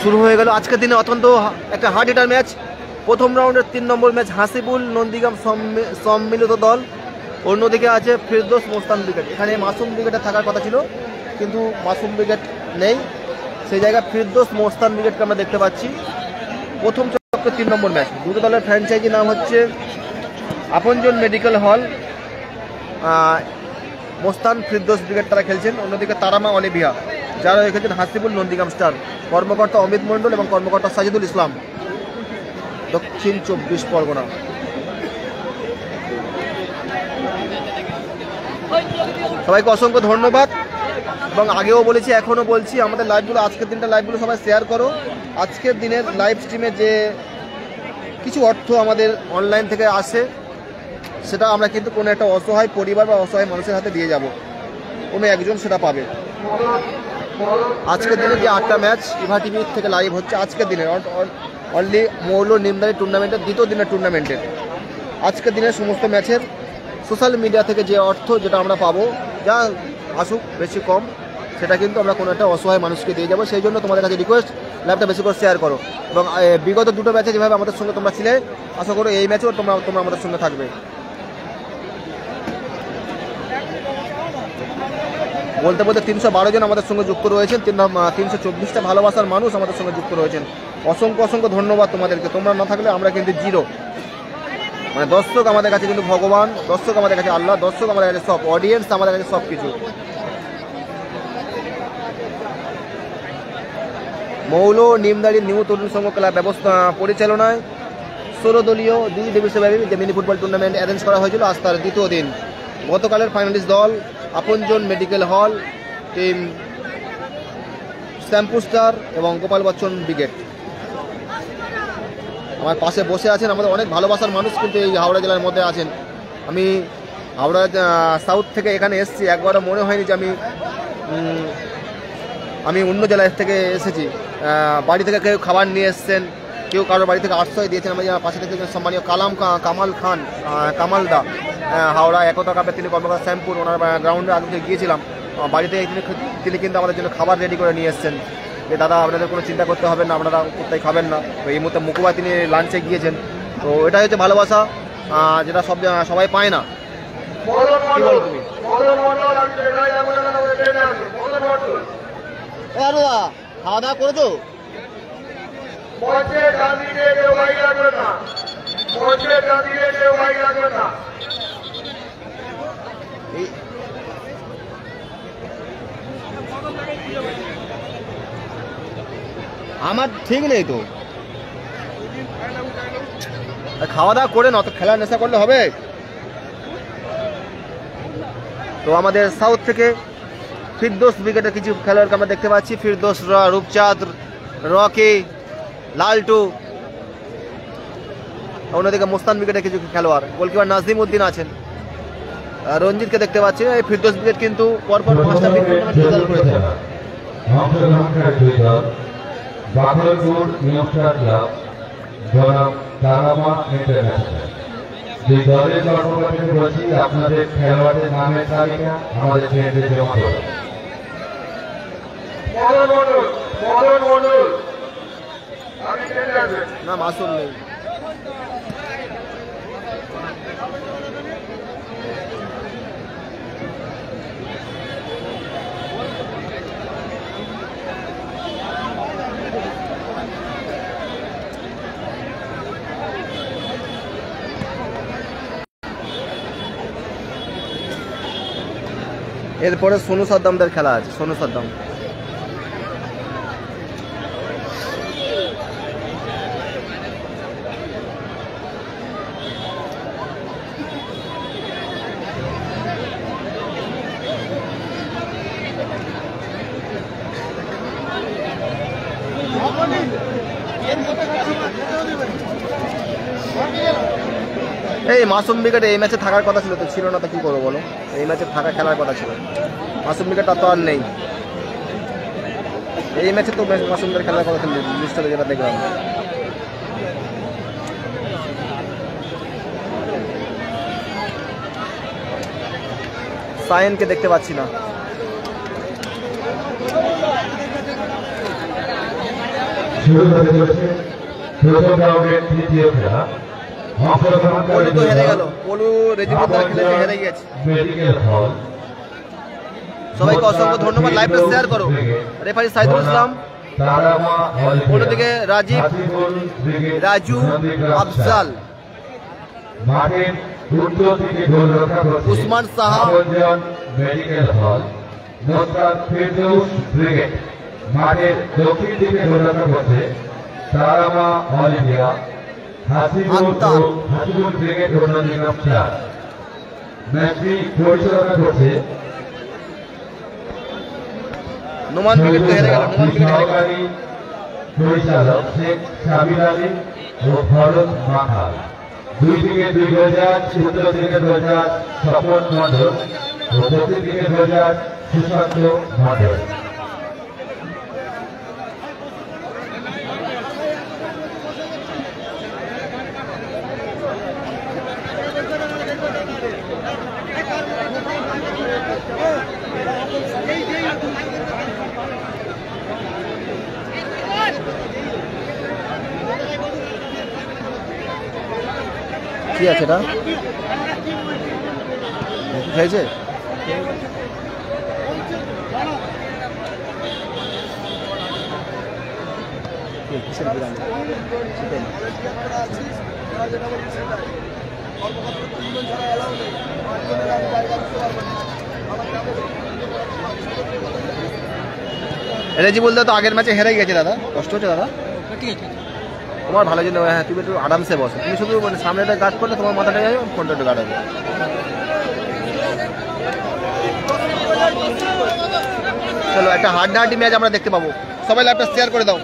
শুরু হয়ে গেল আজকের দিনে অত্যন্ত একটা হার্ড হিটার ম্যাচ। প্রথম রাউন্ডের 3 নম্বর ম্যাচ হাসিবুল নন্দীগ্রাম সম্মিলিত দল, অন্যদিকে আছে ফিরদৌস মোস্তান ব্রিগেড। এখানে মাসুম ব্রিগেডে থাকার কথা ছিল, কিন্তু মাসুম ব্রিগেড নেই, সেই জায়গায় ফিরদৌস মোস্তান ব্রিগেডকে আমরা দেখতে পাচ্ছি। প্রথম চক্রের 3 নম্বর ম্যাচ, দুটো দলের ফ্র্যাঞ্চাইজি নাম হচ্ছে আপনজন মেডিকেল হল, মোস্তান ফিরদৌস ব্রিগেড তারা খেলছেন। অন্যদিকে তারামা অলিভিয়া যারা খেলছেন হাসিবুল নন্দীগ্রাম স্টার, কর্মকর্তা অমিত মণ্ডল এবং কর্মকর্তা সাজিদুল ইসলাম, দক্ষিণ 24 পরগনা। সবাইকে অসংখ্য ধন্যবাদ, এবং আগেও বলেছি এখনও বলছি, আমাদের লাইভগুলো আজকের দিনটা লাইভগুলো সবাই শেয়ার করো। আজকের দিনের লাইভ স্ট্রিমে যে কিছু অর্থ আমাদের অনলাইন থেকে আসে, সেটা আমরা কিন্তু কোনো একটা অসহায় পরিবার বা অসহায় মানুষের হাতে দিয়ে যাব, কোনো একজন সেটা পাবে। আজকের দিনে যে 8টা ম্যাচ ইভা টিভি থেকে লাইভ হচ্ছে, আজকের দিনে অনলি মৌল নিমদারি টুর্নামেন্টের দ্বিতীয় দিনের টুর্নামেন্টের আজকের দিনের সমস্ত ম্যাচের সোশ্যাল মিডিয়া থেকে যে অর্থ যেটা আমরা পাবো, যা আসুক বেশি কম, সেটা কিন্তু আমরা কোনো একটা অসহায় মানুষকে দিয়ে যাবো। সেই জন্য তোমাদের কাছে রিকোয়েস্ট, লাইভটা বেশি করে শেয়ার করো, এবং বিগত দুটো ম্যাচে যেভাবে আমাদের সঙ্গে তোমরা ছিলে, আশা করো এই ম্যাচেও তোমরা আমাদের সঙ্গে থাকবে। বলতে বলতে 312 জন আমাদের সঙ্গে যুক্ত রয়েছেন, 324টা ভালোবাসার মানুষ আমাদের সঙ্গে যুক্ত রয়েছেন। অসংখ্য অসংখ্য ধন্যবাদ তোমাদেরকে। তোমরা না থাকলে আমরা কিন্তু জিরো। মানে দর্শক আমাদের কাছে কিন্তু ভগবান, দর্শক আমাদের কাছে আল্লাহ, দর্শক আমাদের কাছে সব, অডিয়েন্স আমাদের কাছে সব কিছু। মৌল নিমদারি নিউ তরুণ সংঘ ক্লাব ব্যবস্থা পরিচালনায় 16 দলীয় 2 দিবসব্যাপী যে মিনি ফুটবল টুর্নামেন্ট অ্যারেঞ্জ করা হয়েছিল, আজ তার দ্বিতীয় দিন। গতকালের ফাইনালিস্ট দল আপনজন medical hall, team shampoo star এবং গোপাল বচ্চন ব্রিগেড। আমার পাশে বসে আছেন আমাদের অনেক ভালোবাসার মানুষ, কিন্তু এই হাওড়া জেলার মধ্যে আছেন। আমি হাওড়া সাউথ থেকে এখানে এসেছি, একবারও মনে হয়নি যে আমি অন্য জেলা থেকে এসেছি। বাড়ি থেকে কেউ খাবার নিয়ে এসছেন, কেউ কারোর বাড়ি থেকে আশ্রয় দিয়েছেন। আমি পাশে থেকে সম্মানীয় কামাল খান কামালদা, হাওড়া একতা কাপের তিনি কর্মকর্তা শ্যামপুর, ওনার গ্রাউন্ডে আগে গিয়েছিলাম, বাড়িতে তিনি কিন্তু আমাদের জন্য খাবার রেডি করে নিয়ে এসছেন, যে দাদা আপনাদের কোনো চিন্তা করতে হবে না, আপনারা কোথায় খাবেন না। তো এই মুহূর্তে মুকুবা তিনি লাঞ্চে গিয়েছেন। তো এটাই হচ্ছে ভালোবাসা, যেটা সবাই পায় না। কি বলো তুমি? খাওয়া দাওয়া করেছো? আমার ঠিক নেই তো, খাওয়া দাওয়া করে না, তো খেলার নেশা করলে হবে? তো আমাদের সাউথ থেকে ফিরদৌস ব্রিগেডের কিছু খেলোয়াড়কে আমরা দেখতে পাচ্ছি। ফিরদৌস, রূপচাঁদ, রকি, লালটু। অন্যদিকে মোস্তান ব্রিগেডের কিছু খেলোয়াড়, গোলকিপার নাজিম উদ্দিন আছেন, রঞ্জিতকে দেখতে পাচ্ছি। এই ফিরদৌস ব্রিগেড কিন্তু পরপর 5টা টুর্নামেন্ট রেজাল্ট করেছে। বাকলপুর নিউস্টার ক্লাব, জনাব তারামা ইন্টারন্যাশনাল। যে দলের কর্মকর্তাকে বলছি, আপনাদের খেলোয়াড়দের নামের তালিকা আমাদের ট্রেনে জমা করুন। না, মাসুম নেই। এরপরে সোনু সাদ্দামদের খেলা আছে, সোনু সাদ্দাম। এই মাসুম ব্রিগেড এই ম্যাচে থাকার কথা ছিল, তো ছিল না, তো কি করবো বলো? এই ম্যাচে থাকা খেলার কথা ছিল, মাসুম ব্রিগেড তো আর নেই। এই ম্যাচে তো মাসুমদের খেলার কথা ছিল, লিস্টে যেটা দেখলাম। সায়েনকে দেখতে পাচ্ছি না। শুরু হতে চলেছে প্রথম রাউন্ডের তৃতীয় খেলা। পলু তো হেরে গেল, পলু রেজিমেন্ট দ্বারা খেলে হেরে গেছে। Medical hall. সবাইকে অসংখ্য ধন্যবাদ, লাইভটা শেয়ার করো। রেফারি সাইদুল ইসলাম, পলু থেকে রাজীব, রাজু, আফজাল, মাঠের উত্তর দিকে গোলরক্ষা করছে Usman Saha, medical hall. Mostak Ferdous brigade. মাঠের দক্ষিণ দিকে গোলরক্ষা করছে তারামা অল ইন্ডিয়া, হাসিবুল ব্রিগেড অন্যদিকে 4। ম্যাচটি পরিচালনা করছে নোমান ব্রিগেড তো হেরে গেল, নোমান ব্রিগেড হেরে গেল। সহকারী পরিচালক শেখ সাবির আলী ও ভরত মাখাল। দুই দিকে 2 গোলজাজ, উত্তর দিকে গোলজাজ স্বপন মণ্ডল ও দক্ষিণ দিকে গোলজাজ সুশান্ত মণ্ডল। কি আছে এটা খেয়েছে? কিসের বিরিয়ানি? চিকেন। রেজি বলতে তো আগের ম্যাচে হেরে গেছে দাদা, কষ্ট হচ্ছে দাদা? তোমার ভালো জন্য, হ্যাঁ তুমি একটু আরামসে বসো, তুমি শুধু মানে সামনেটা গার্ড করলে তোমার মাথাটা যাবে, ফোনটা একটু গার্ড হবে। চলো একটা হাড্ডাহাড্ডি ম্যাচ আমরা দেখতে পাবো। সবাই লাইভটা শেয়ার করে দাও।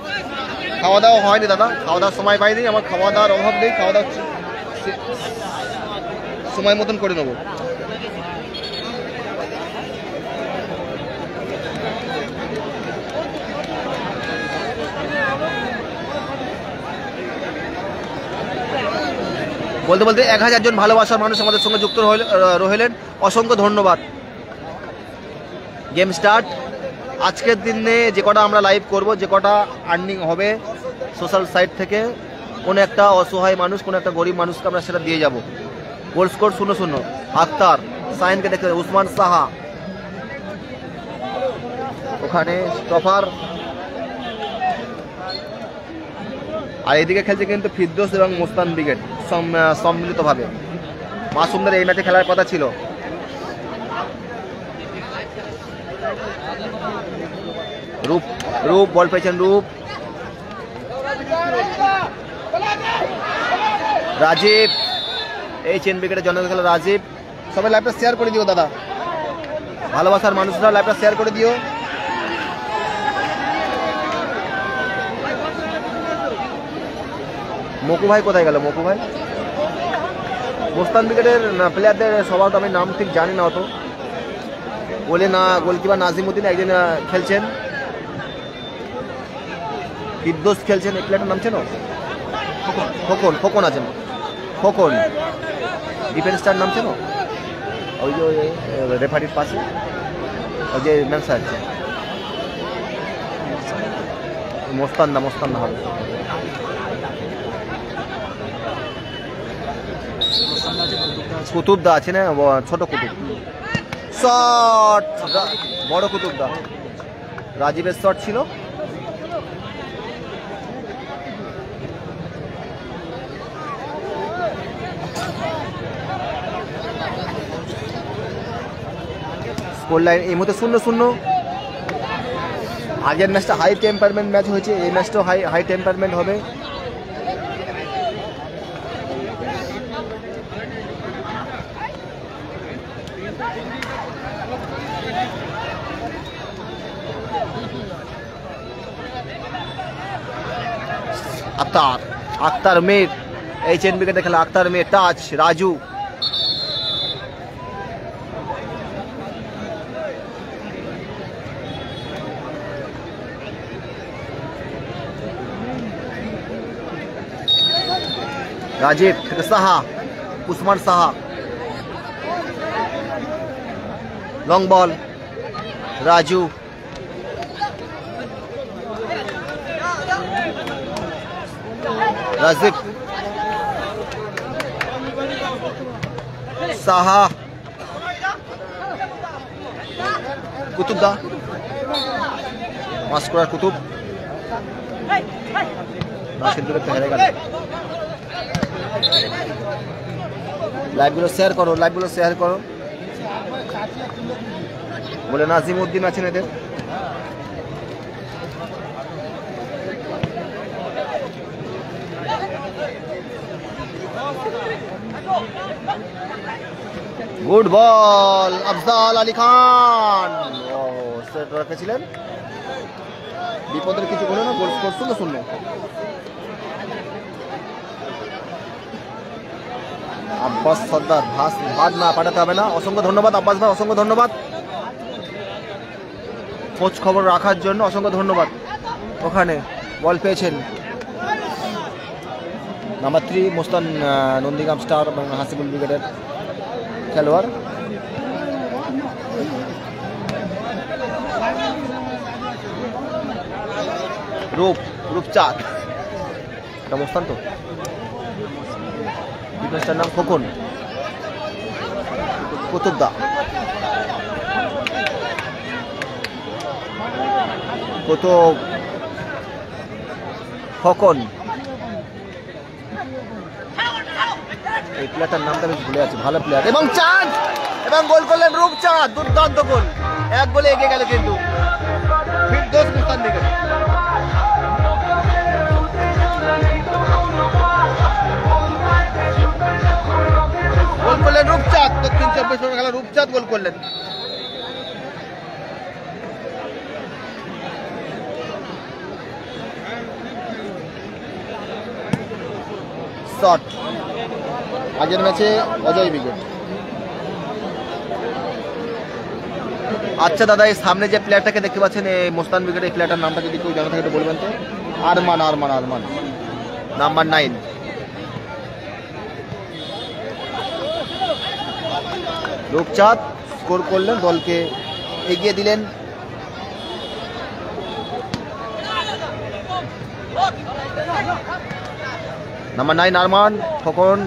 খাওয়া দাওয়া হয়নি দাদা, খাওয়া দাওয়ার সময় পাইনি, আমার খাওয়া দাওয়ার অভাব নেই, খাওয়া দাওয়া সময় মতন করে নেবো। বলতে বলতে 1000 জন ভালোবাসার মানুষ আমাদের সঙ্গে যুক্ত রইলেন, অসংখ্য ধন্যবাদ। Game start. আজকের দিনে যে কটা আমরা লাইভ করব, যে কটা আর্নিং হবে সোশ্যাল সাইট থেকে, কোনো একটা অসহায় মানুষ, কোনো একটা গরিব মানুষকে আমরা সেটা দিয়ে যাব। Goal score 0-0। আক্তার সাইনকে দেখতে, উসমান সাহা ওখানে স্টপার, আর এদিকে খেলছে কিন্তু ফিরদৌস এবং মোস্তান ব্রিগেড সম্মিলিতভাবে। মাসুমদের এই ম্যাচে খেলার কথা ছিল। রূপ রূপ বল পেয়েছেন, রূপ, রাজীব, এই চেন ব্রিগেডের জন্য খেলা রাজীব। সবাই লাইভটা শেয়ার করে দিও দাদা, ভালোবাসার মানুষরা লাইভটা শেয়ার করে দিও। মকু ভাই কোথায় গেল? মকু ভাই, মোস্তান ব্রিগেডের প্লেয়ারদের সবার তো আমি নাম ঠিক জানি না অত। বলে না, গোলকিপার নাজিমুদ্দিন একজন খেলছেন, ফিরদৌস খেলছেন, এই প্লেয়ারটার নাম ছিল খোকন, খোকন আছেন, খোকন। ডিফেন্সটার নাম ছিল ওই যে রেফারির পাশে ওই যে ম্যানসা আছে, মোস্তান না হবে। কুতুবদা আছে না, ছোট কুতুব। শট, বড় কুতুবদা, রাজীবের শট ছিল। স্কোর লাইন এই মুহূর্তে 0-0। আগের ম্যাচটা হাই টেম্পারমেন্ট ম্যাচ হয়েছে, এই ম্যাচটাও হাই টেম্পারমেন্ট হবে। আক্তার মেয়ের, এই চেন উইকেটে খেলা আক্তার মেয়ের, টাচ রাজু, রাজীব থেকে সাহা, উসমান সাহা, লং বল রাজু, রাজীব, সাহা, কুতুব দা, মাস্কুরার কুতুব নাসির দূরে হেরে গেল। লাইভগুলো শেয়ার করো, লাইভগুলো শেয়ার করো বলে নাজিম উদ্দিন আছেন এদের। Good ball Afzal Ali Khan, set রেখেছিলেন। বিপদের কিছু বলে না, গোল স্কোর 0-0। আব্বাস সর্দার, ভাত না পাঠাতে হবে না। অসংখ্য ধন্যবাদ আব্বাস ভাই, অসংখ্য ধন্যবাদ খোঁজ খবর রাখার জন্য, অসংখ্য ধন্যবাদ। ওখানে বল পেয়েছেন নাম্বার 3 মোস্তান, নন্দীগ্রাম স্টার এবং হাসিবুল ব্রিগেডের খেলোয়াড়। রূপচাঁদ, এটা মোস্তান তো। ডিফেন্সটার নাম খোকন। কুতুবদা, কুতুব, খোকন। এই প্লেয়ারটার নামটা বেশ ভুলে আছে, ভালো প্লেয়ার। এবং চাঁদ, এবং গোল করলেন রূপচাঁদ, দুর্দান্ত গোল। 1 গোলে এগিয়ে গেল কিন্তু ফিরদৌস মুস্তান দিকে। গোল করলেন রূপচাঁদ, দক্ষিণ 24 পরগনা খেলা রূপচাঁদ গোল করলেন। শট আগের ম্যাচে অজয় ব্রিগেড। আচ্ছা দাদা, এই সামনে যে প্লেয়ারটাকে দেখতে পাচ্ছেন এই মোস্তান ব্রিগেড, এই প্লেয়ারটার নামটা যদি কেউ জানা থাকে একটু বলবেন তো। আরমান, নাম্বার 9। রূপচাঁদ স্কোর করলেন, দলকে এগিয়ে দিলেন। নাম্বার 9 আরমান, খোকন,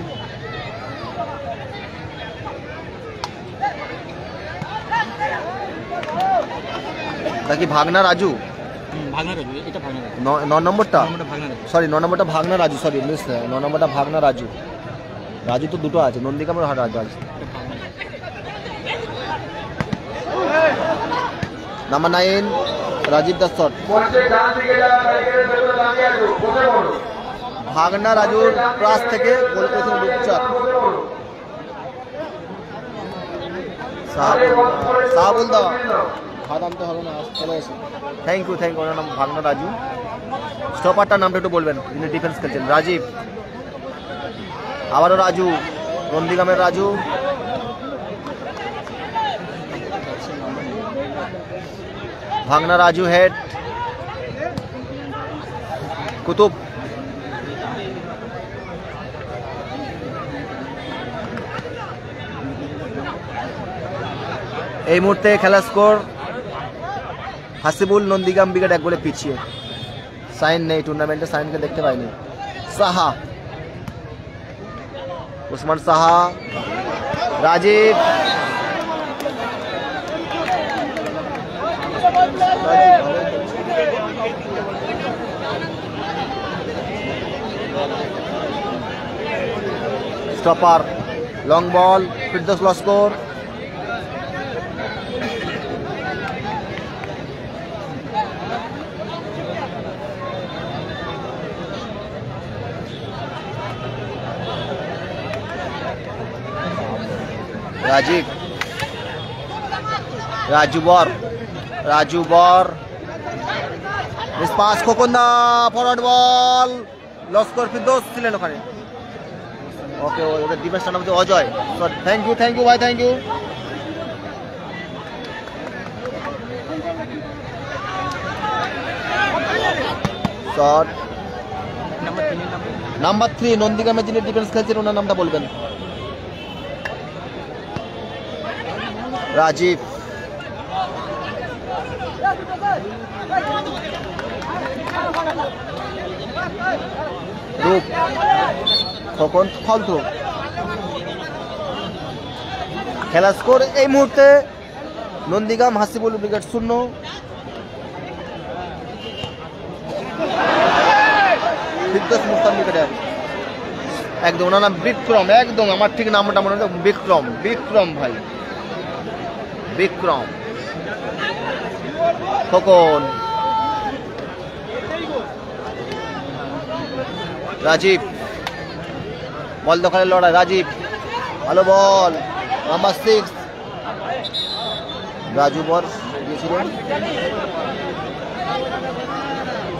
নাকি ভাগনা রাজু, 9 নম্বরটা, সরি 9 নম্বরটা ভাগনা রাজু, সরি মিস, 9 নম্বরটা ভাগনা রাজু। রাজু তো দুটো আছে, নন্দীগ্রামের রাজু আছে। Number 9 Rajib Das shot. ভাগনা রাজুর প্লাস থেকে গোল করেছেন রূপচাঁদ। সাহাবুল দা, ভাত আনতে হবে না, চলে এসে। থ্যাংক ইউ, ওনার নাম ভাগনা রাজু। স্টপারটার নামটা একটু বলবেন, যিনি ডিফেন্স খেলছেন। রাজীব, আবারও রাজু, নন্দীগ্রামের রাজু। ভাগনা রাজু হেড, কুতুব, এই মুহূর্তে খেলা স্কোর হাসিবুল, নন্দীগ্রাম ব্রিগেড 1 গোলে পিছিয়ে। সাইন নেই টুর্নামেন্টে, সাইনকে দেখতে পাইনি। Saha, Usman Saha, Rajib, stopper, long ball, Firdous Laskar. Rajib, Raju বর, পাস, খোকনদা, ফরওয়ার্ড বল, লস্কর, ফিরদৌস ছিলেন ওখানে। ওকে, ওদের ডিফেন্সটার নাম হচ্ছে অজয়। থ্যাংক ইউ ভাই, থ্যাংক ইউ। শট নাম্বার 3 নন্দীগ্রামে যিনি ডিফেন্স খেলছেন ওনার নামটা বলবেন। রাজীব, ধূপ খোকন ফালতু। খেলা স্কোর এই মুহূর্তে নন্দীগ্রাম হাসিবুল ব্রিগেড 0, ফিরদৌস মুস্তান ব্রিগেড 1। একদম ওনার নাম বিক্রম, একদম আমার ঠিক নামটা মনে হলো বিক্রম, বিক্রম ভাই, বিক্রম। খোকন, রাজীব, বল দখলের লড়াই, রাজীব ভালো বল, নাম্বার 6 রাজু বর দিয়েছিলেন।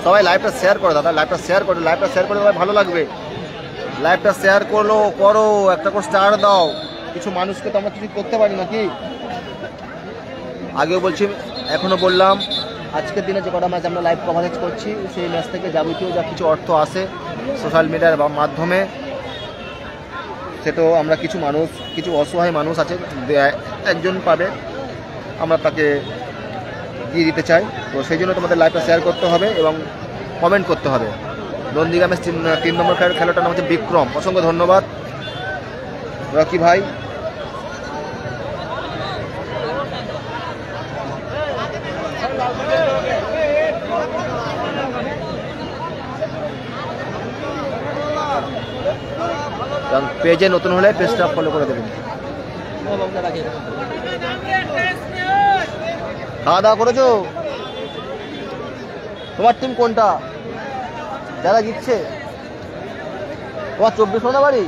সবাই লাইভটা শেয়ার করো দাদা, লাইভটা শেয়ার করো, লাইভটা শেয়ার করে ভালো লাগবে। লাইভটা শেয়ার করো, একটা করে স্টার দাও। কিছু মানুষকে তো আমরা কিছু করতে পারি নাকি। আগেও বলছি, এখনো বললাম, আজকের দিনে যে কটা ম্যাচ আমরা লাইভ কভারেজ করছি সেই ম্যাচ থেকে যাবতীয় যা কিছু অর্থ আসে সোশ্যাল মিডিয়ার মাধ্যমে, সেটাও আমরা কিছু মানুষ, কিছু অসহায় মানুষ আছে, একজন পাবে, আমরা তাকে দিয়ে দিতে চাই। তো সেই জন্য তোমাদের লাইভটা শেয়ার করতে হবে এবং কমেন্ট করতে হবে। নন্দীগ্রামের 3 নম্বর খেলাটার নাম হচ্ছে বিক্রম। অসংখ্য ধন্যবাদ রকি ভাই। পেজে নতুন হলে পেজটা ফলো করে দেবেন। খাওয়া দাওয়া করেছো? তোমার টিম কোনটা যারা জিতছে? তোমার 24 নম্বর বাড়ি?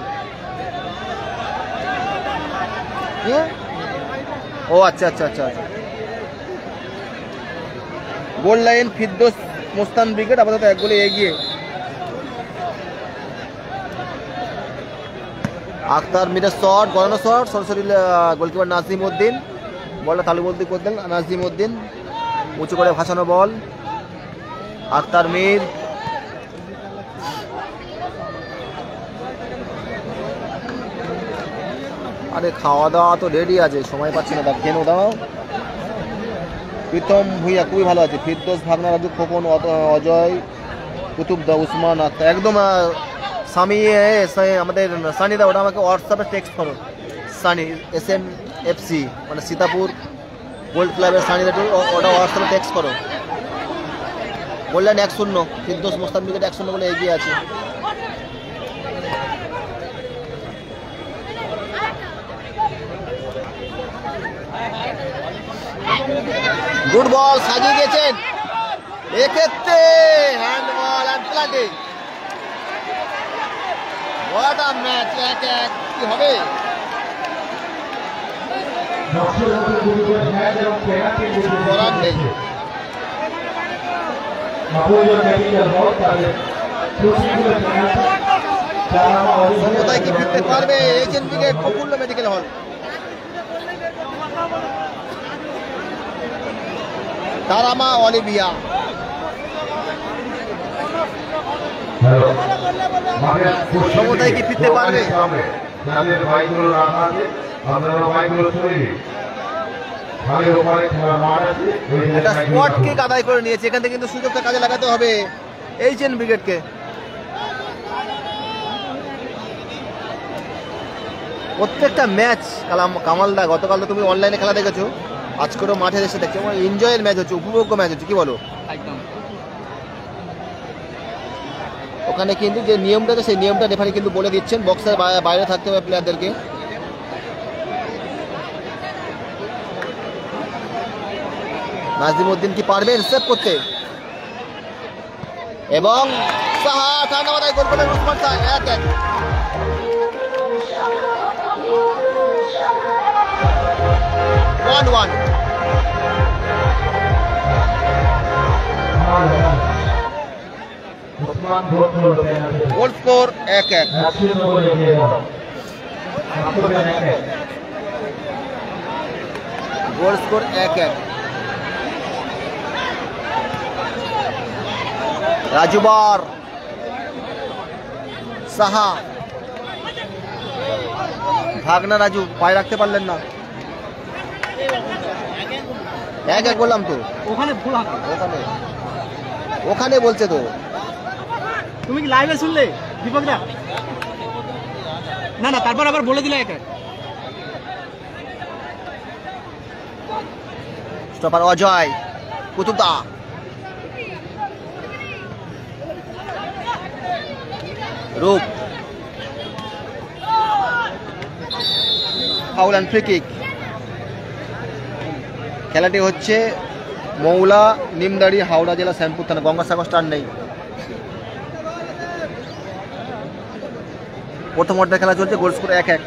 ও আচ্ছা আচ্ছা আচ্ছা আচ্ছা। Goal line Firdous Mustan brigade আপাতত 1 গোলে এগিয়ে। আখতার মিরের শট, গড়ানো শট, সরাসরি গোলকিপার নাজিম উদ্দিন, বলটা তালুবন্দি করতেন নাজিম উদ্দিন, উঁচু করে ভাসানো বল। আখতার মির, আরে খাওয়া দাওয়া তো রেডি আছে, সময় পাচ্ছি না, খেয়ে দাও। প্রীতম ভুইয়া খুবই ভালো আছে। ফিরদৌস, ভাগনা, রাজু, খোকন, অজয়, কুতুবদা, উসমান, আক্তার। একদম সামি, আমাদের সানিদা, ওটা আমাকে হোয়াটসঅ্যাপে টেক্সট করো। সানি SMFC মানে সীতাপুর গোল্ড ক্লাবের সানিদা, ওটা হোয়াটসঅ্যাপে টেক্সট করো। বললেন 1-0, ফিরদৌস মুস্তান ব্রিগেড 1-0 বলে এগিয়ে আছে। গুড বল সাজিয়ে দিয়েছেন, এক্ষেত্রে hand ball and planting. What a match, 1-1 কি হবে? করার নেই। কোথায় কি ফিরতে পারবে এইচএন ব্রিগেড প্রফুল্ল মেডিকেল হল? তারামা অলিভিয়া, সমতায় কি ফিরতে পারবে? একটা স্পট কিক আদায় করে নিয়েছে, এখান থেকে কিন্তু সুযোগটা কাজে লাগাতে হবে এইচএন ব্রিগেডকে। প্রত্যেকটা ম্যাচ কামালদা, গতকাল তো তুমি অনলাইনে খেলা দেখেছো, আজকেরও মাঠে এসে দেখছো, এনজয়ের ম্যাচ হচ্ছে, উপভোগ্য ম্যাচ হচ্ছে, কি বলো? ওখানে কিন্তু যে নিয়মটা আছে সেই নিয়মটা রেফারি কিন্তু বলে দিচ্ছেন, বক্সের বাইরে থাকতে হবে প্লেয়ারদেরকে। নাজিম উদ্দিন কি পারবেন সেভ করতে? এবং সাহা ঠান্ডা মাথায় গোল করলেন Usman Shah. 1-1। Goal score 1-1। Goal score 1-1। রাজুবার, সাহা, ভাগনা, রাজু পায়ে রাখতে পারলেন না। 1-1 বললাম তো, ওখানে ভুল হবে, ওখানে বলছে তো। তুমি কি লাইভে শুনলে? দীপক দা না তারপর আবার বলে দিলে একা স্টপার অজয় কুতুবদা রূপ ফাউল অ্যান্ড ফ্রি কিক। খেলাটি হচ্ছে মৌলা নিমদাড়ি হাওড়া জেলা শ্যামপুর থানা। গঙ্গাসাগর স্টার নেই। প্রথম অর্ধের খেলা চলছে, goal score 1-1।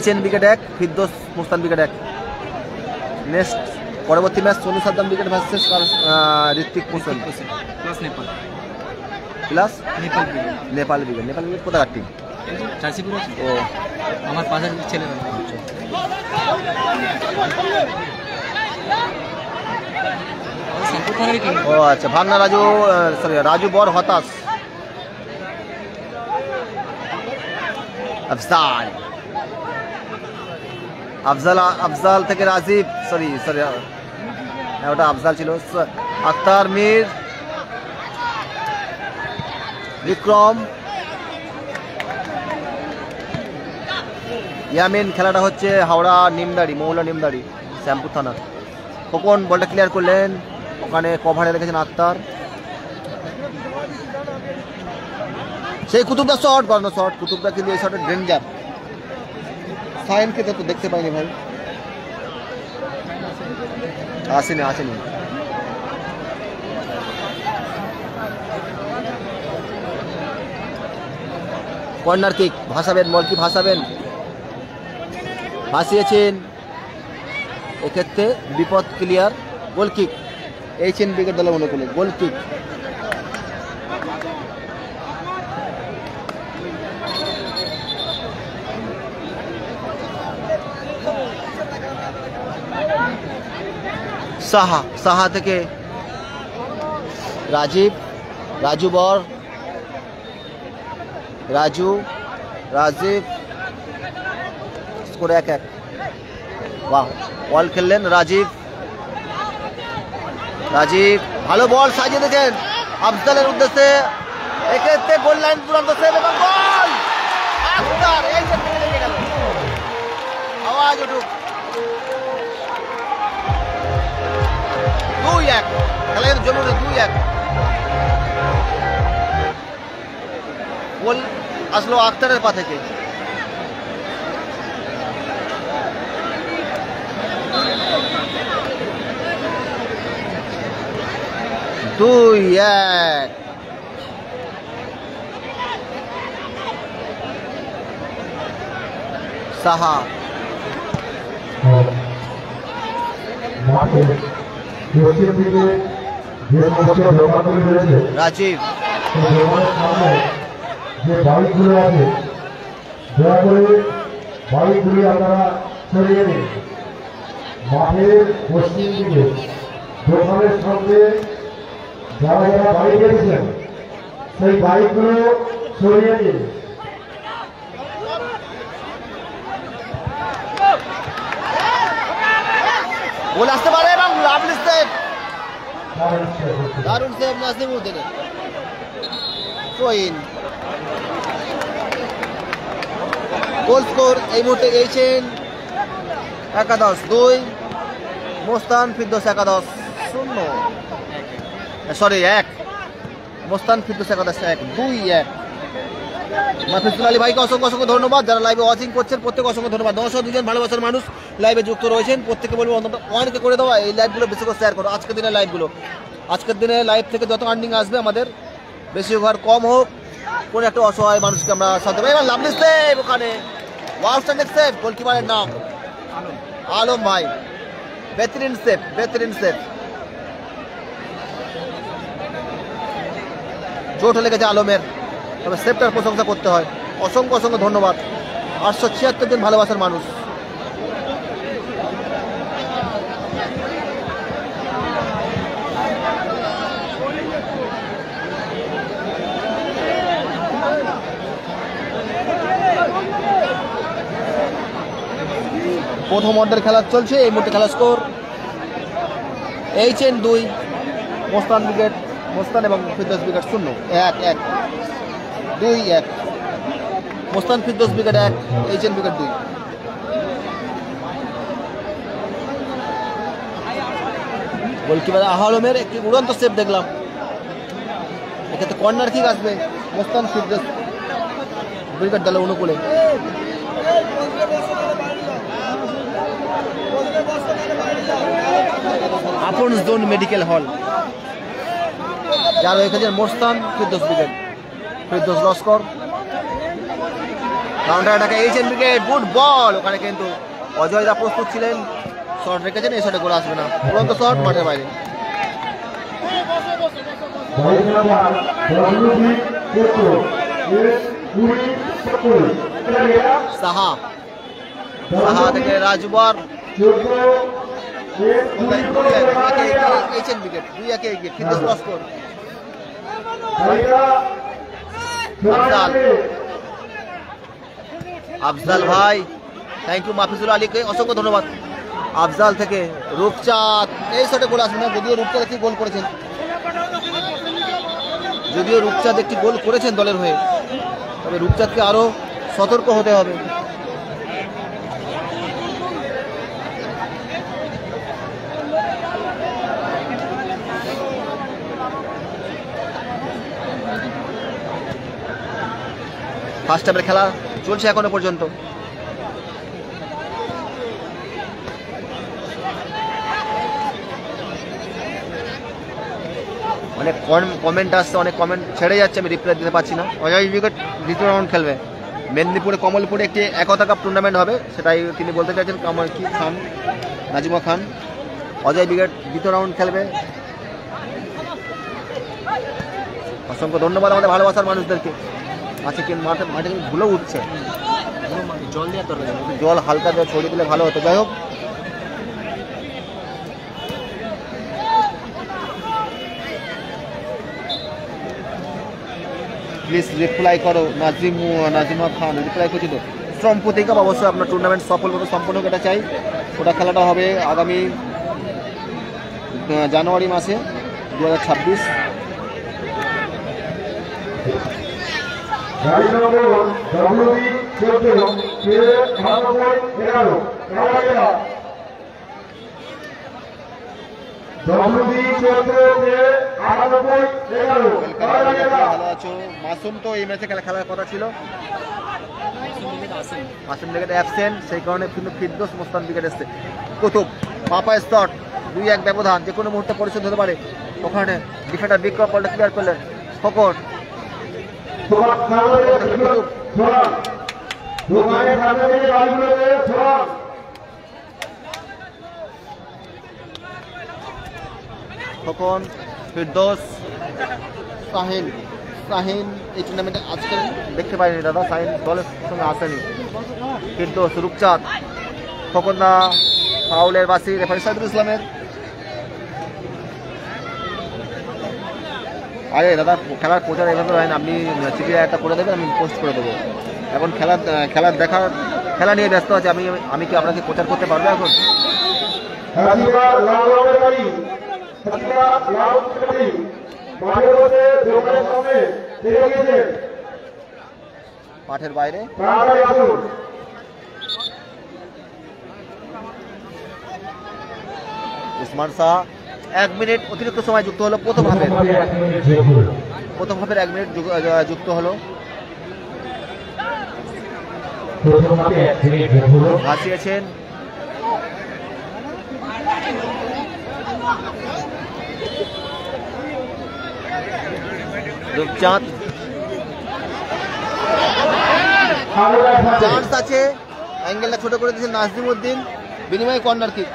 HN wicket 1, Firdous Mustan wicket 1। Next পরবর্তী match Sonu Saddam wicket versus Ritwik motion plus Nepal plus Nepal Nepal wicket কোথাকার টিম? চাষিপুর আছে ও আমার পাশের ছেলে ও আচ্ছা, ভাগনা রাজু সরি রাজু বর হতাশ। আফজাল থেকে রাজীব সরি ওটা আফজাল ছিল। আক্তার মীর বিক্রম ইয়ামিন। খেলাটা হচ্ছে হাওড়া নিমদাড়ি মৌলা নিমদাড়ি শ্যামপুর থানা। খোকন বলটা ক্লিয়ার করলেন, ওখানে কভারে রেখেছেন আক্তার। সেই কুতুবদা শট, বানানো শট কুতুবদা, কিন্তু এই শটের ডেঞ্জার। সাইনকে তো দেখতে পাইনি ভাই, আসেনি। কর্নার কিক ভাসাবেন, বল কি ভাসাবেন, ভাসিয়েছেন। এক্ষেত্রে বিপদ ক্লিয়ার। গোল কিক HN উইকেট দলের অনুকূলে গোল কিক। সাহা থেকে রাজু বর রাজীব স্কোর 1-1। বাহ, বল খেললেন রাজীব ভালো বল সাজিয়ে দিয়েছেন আফজালের উদ্দেশ্যে। এক্ষেত্রে গোল লাইন চূড়ান্ত সেভ এবং গোল। আফজাল এই যে লেগে গেল, আওয়াজ উঠুক। 2-1 খেলার জন্য 2-1 গোল আসলো আক্তারের পা থেকে। সাহা রাজীব যে বাইকগুলো আছে দয়া করে বাইকগুলি আপনারা সরিয়ে দিন। মাঠের পশ্চিম দিকে দোকানের সামনে যারা বাইক এসেছেন সেই বাইকগুলো সরিয়ে দিন। গোল আসতে পারে এবং লাভলি সেভ, দারুণ সেভ নাসিমউদ্দিনের। গোল স্কোর এই মুহূর্তে HN 11-2, মোস্তান ফিরদৌস 11-0 সরি 1, মোস্তান ফিরদৌস 11-1 2-1। মাহফিজুল আলী ভাইকে অসংখ্য ধন্যবাদ। যারা লাইভে ওয়াচিং করছেন প্রত্যেকে অসংখ্য ধন্যবাদ। 902 জন ভালোবাসার মানুষ লাইভে যুক্ত রয়েছেন, প্রত্যেকে বলবো অন্তত অনেকে করে দেওয়া এই লাইভগুলো বেশি করে শেয়ার করো। আজকের দিনে লাইভ থেকে যত আর্নিং আসবে আমাদের বেশি হোক আর কম হোক, কোন একটা অসহায় মানুষকে আমরা সাথে পাই। এবার লাভলি সেভ, ওখানে আউটস্ট্যান্ডিং সেভ, গোলকিপারের নাম আলম ভাই, বেহতরিন সেভ। চোট লেগেছে আলমের, তবে সেভটার প্রশংসা করতে হয়। অসংখ্য ধন্যবাদ 876 জন ভালোবাসার মানুষ। প্রথম অর্ধের খেলা চলছে, এই মুহূর্তে খেলা স্কোর HN 2, মোস্তান এবং Firdous wicket 0-1। 2-1 Mostan Firdous wicket 1 HN wicket 2 goalkeeper আহলমের একটি উড়ন্ত সেভ দেখলাম এক্ষেত্রে কর্নার কিক আসবে মোস্তান ফিরদৌস উইকেট দলের অনুকূলে আপন জোন মেডিকেল হল যার এখানে মোস্তান ফিরদৌস উইকেট ফিরদৌস লস্কর কাউন্টার অ্যাটাকে এইচএন উইকেট গুড বল ওখানে কিন্তু অজয় দা প্রস্তুত ছিলেন শট রেখেছেন এই শটে গোল আসবে না উড়ন্ত শট মাঠের বাইরে সাহা সাহা থেকে রাজবার এইচএন উইকেট 2-1 এগিয়ে ফিরদৌস লস্কর আফজাল ভাই থ্যাংক ইউ মাহফিজুল আলীকে অসংখ্য ধন্যবাদ আফজাল থেকে রূপচাঁদ এই শটে গোল আসবে না যদিও রূপচাঁদ একটি গোল করেছেন দলের হয়ে তবে রূপচাঁদকে আরো সতর্ক হতে হবে ফার্স্ট হাফের খেলা চলছে এখনো পর্যন্ত অনেক কমেন্ট আসছে অনেক কমেন্ট ছেড়ে যাচ্ছে আমি রিপ্লাই দিতে পারছি না অজয় উইকেট দ্বিতীয় রাউন্ড খেলবে মেদিনীপুরে কমলপুরে একটি একতা কাপ টুর্নামেন্ট হবে সেটাই তিনি বলতে চাইছেন কামাল কি খান নাজিমা খান অজয় উইকেট দ্বিতীয় রাউন্ড খেলবে অসংখ্য ধন্যবাদ আমাদের ভালোবাসার মানুষদেরকে আচ্ছা কি মাঠে কিন্তু ধুলো উঠছে জল দেওয়ার দরকার জল হালকা দিয়ে ছড়িয়ে দিলে ভালো হতো যাই হোক প্লিজ রিপ্লাই করো নাজিমা খান রিপ্লাই করছি তো শ্রম প্রতিকা অবশ্যই আপনার টুর্নামেন্ট সফলভাবে সম্পন্ন হোক এটা চাই ওটা খেলাটা হবে আগামী জানুয়ারি মাসে 2026 গাড়ি নম্বর WB 14 11 WB 14 ভালো আছো মাসুম তো এই ম্যাচে খেলার কথা ছিল মাসুম উইকেট অ্যাবসেন্ট সেই কারণে কিন্তু ফিরদৌস মোস্তান উইকেট এসছে কুতুব পাপা শট 2-1 ব্যবধান যে কোনো মুহূর্তে পরিশোধ হতে পারে ওখানে ডিফেন্ডার বিক্রম বলটা ক্লিয়ার করলেন ফকর খোকন ফিরদৌস শাহিন এই টুর্নামেন্টে আজকে দেখতে পাইনি দাদা শাহিন দলের সঙ্গে আসেনি ফিরদৌস রূপচাঁদ খোকনদা ফাউলের বাসি রেফারি সাইদুল ইসলামের আরে দাদা খেলার প্রচার এভাবে হয় না আপনি চিঠি একটা করে দেবেন আমি পোস্ট করে দেবো এখন খেলা নিয়ে ব্যস্ত আছে আমি কি আপনাকে প্রচার করতে পারবো এখন মাঠের বাইরে উসমান শাহ 1 মিনিট অতিরিক্ত সময় যুক্ত হলো প্রথম হাফের 1 মিনিট যুক্ত হলো ভাসিয়েছেন রূপচাঁদ চান্স আছে অ্যাঙ্গেলটা ছোট করে দিয়েছেন নাজদিমউদ্দিন বিনিময়ে কর্নার কিক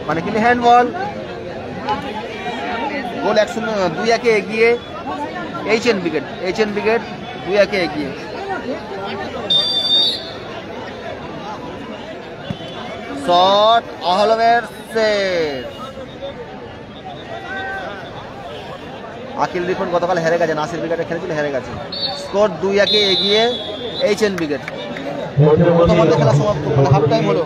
মানে কিন্তু হ্যান্ডবল গোল 2-1 এগিয়ে এইচএন উইকেট 2-1 এগিয়ে শট আহলমের সেভ আকিল রিপন গতকাল হেরে গেছে, নাসির ব্রিগেডে খেলেছিল, হেরে গেছে। স্কোর 2-1 এগিয়ে HN ব্রিগেড। প্রথমার্ধ খেলা সমাপ্ত, মানে হাফ টাইম হলো।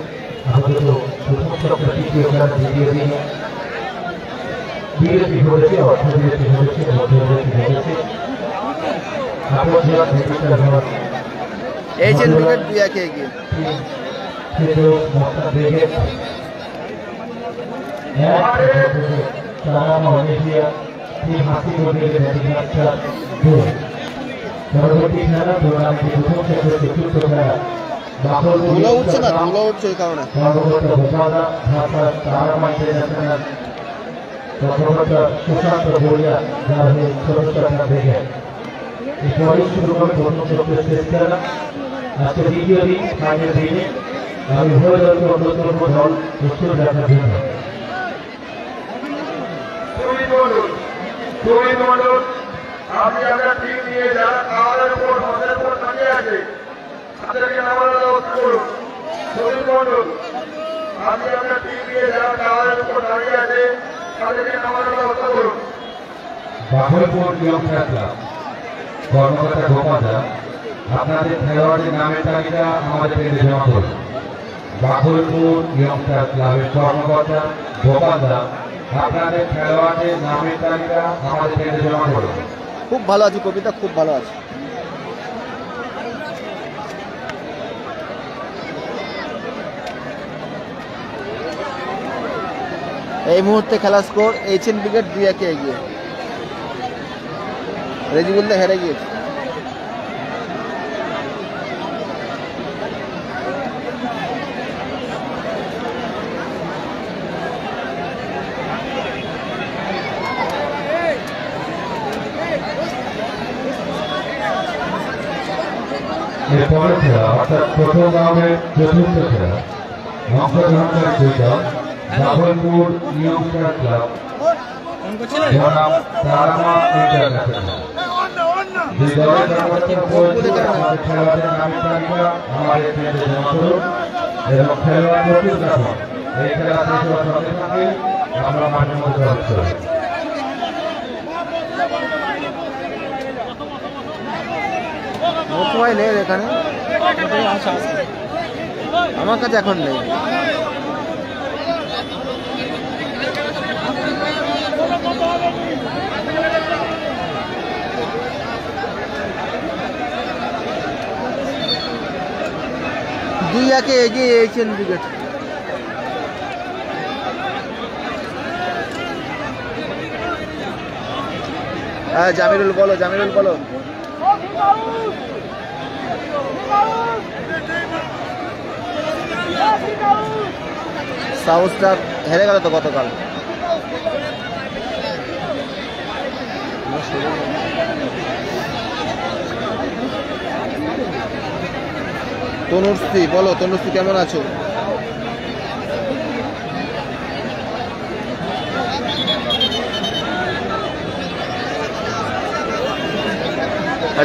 HN ব্রিগেড 2-1 এগিয়ে। ধুলো উঠছে না, ধুলো উঠছে ওই কারণে। আজকে দ্বিতীয় দিন ফাইনাল দিনে আমি উভয় দলকে অনুরোধ করব দল প্রস্তুত রাখার জন্য। আপনি আপনার টিম নিয়ে যারা খাওয়ার উপর মদের উপর দাঁড়িয়ে আছে তাদেরকে নামার ব্যবস্থা করুন। সুনীল মন্ডল, আপনি আপনার টিম নিয়ে যারা খাওয়ার উপর দাঁড়িয়ে আছে তাদেরকে নামার ব্যবস্থা করুন। বাঘলপুর ইয়ংস্টার ক্লাব কর্মকর্তা গোপালদা, আপনাদের খেলোয়াড়দের নামের তালিকা আমাদের পেজে জমা করুন। বাঘলপুর ইয়ংস্টার ক্লাবের কর্মকর্তা গোপালদা, আপনাদের খেলোয়াড়দের নামের তালিকা আমাদের পেজে জমা করুন। খুব ভালো আছে কবিতা, খুব ভালো আছে। এই মুহূর্তে খেলা স্কোর HN ব্রিগেড 2-1 এগিয়ে। রেজিবুল্লাহ হেরে গিয়েছে। এরপরের খেলা অর্থাৎ প্রথম রাউন্ডের চতুর্থ খেলা, অংশগ্রহণকারী দুই দল বাঘলপুর ইয়ংস্টার ক্লাব বনাম তারামা ইন্টারন্যাশনাল। দুই দলের খেলোয়াড়দের নামের তালিকা আমাদের পেজে জমা করুন এবং খেলোয়াড় প্রস্তুত রাখুন। এই খেলা শেষ হওয়ার সঙ্গে সঙ্গে আমরা মাঠের মধ্যে প্রবেশ করব। মোবাইল নেই এখানে, আমার কাছে এখন নেই। দুই একে এগিয়ে HN ব্রিগেড। হ্যাঁ জামিরুল বলো, জামিরুল বলো। সাউথ স্টার হেরে গেল তো গতকাল। তনুশ্রী বলো, তনুশ্রী কেমন আছো?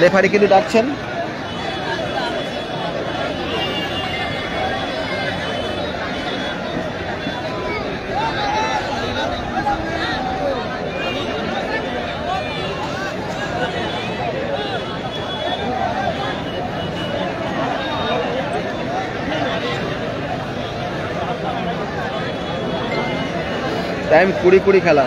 রেফারি কিন্তু ডাকছেন। টাইম 20 খেলা।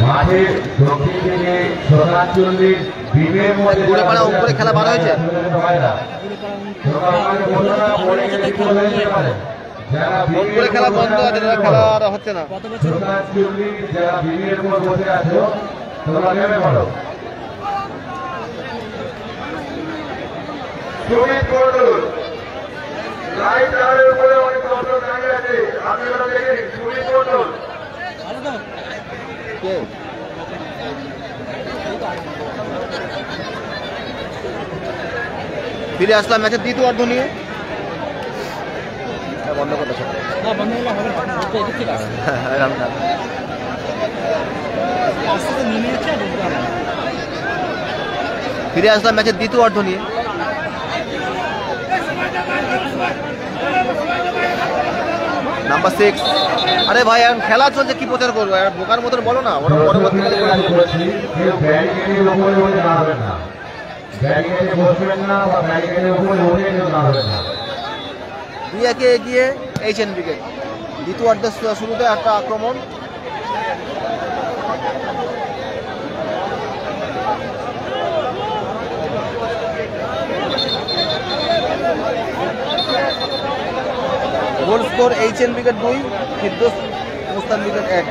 মাঠের দক্ষিণ দিকে 47 বিমের মধ্যে গুড়েপাড়া উপরে খেলা ভালো হয়েছে। উপরে খেলা বন্ধ আছে, খেলা আর হচ্ছে না। যারা বিমের উপর বসে আছো তোমরা নেমে পড়ো। সুনীল মন্ডল, লাইট টাওয়ারের উপরে অনেক দর্শক দাঁড়িয়ে আছে, আপনি ওরা দেখে নিন। সুনীল মন্ডল, ফিরে আসলাম ম্যাচের দ্বিতীয় অর্ধ নিয়ে। বন্ধ করতে ফিরে আসলাম ম্যাচের দ্বিতীয় অর্ধ নিয়ে। নাম্বার 6। আরে ভাই এখন খেলা চলছে, কি প্রচার করবো? বোকার মতন বলো না, ওরা পরবর্তী দুই একে এগিয়ে এইচএন ব্রিগেড। দ্বিতীয়ার্ধের শুরুতে একটা আক্রমণ, goal score HN brigade 2, Firdous Mustan brigade 1।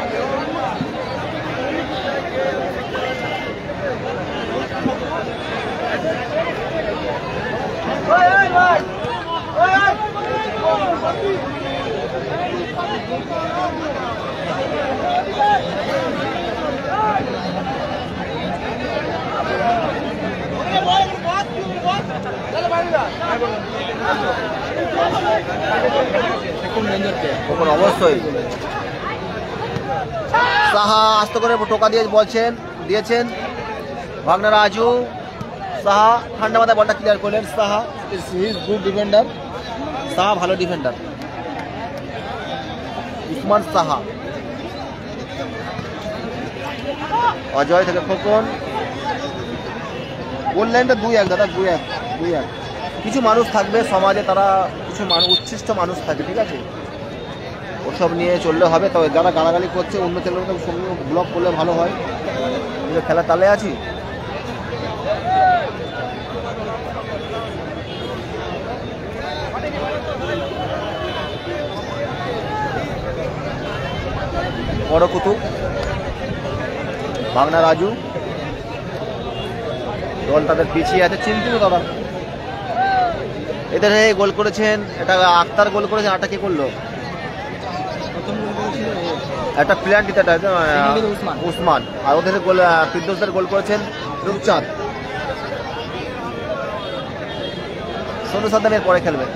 অবশ্যই সাহা আস্তে করে টোকা দিয়ে দিয়েছেন ভাগনা রাজু। সাহা ঠান্ডা মাথায় বলটা ক্লিয়ার করলেন। Saha is good defender, Saha ভালো ডিফেন্ডার। উসমান সাহা, অজয় থেকে খোকন। গোল লাইনটা 2-1 দাদা, 2-1। কিছু মানুষ থাকবে সমাজে, তারা কিছু উচ্ছিষ্ট মানুষ থাকে, ঠিক আছে, ওসব নিয়ে চললে হবে। তবে যারা গালাগালি করছে অন্য চ্যানেলকে সঙ্গে ব্লক করলে ভালো হয়। খেলা তালে আছি, বড় কুতুব, ভাগনা রাজু। দল তাদের পিছিয়ে আছে, চিন্তিত দাদা। এদের গোল করেছেন, এটা আক্তার গোল করেছেন। আটা কে করলো? একটা প্লেয়ার দিতে উসমান। আর ওদের গোল ফিরদৌসদের গোল করেছেন রূপচাঁদ। সোনু সাদ্দামের পরে খেলবে।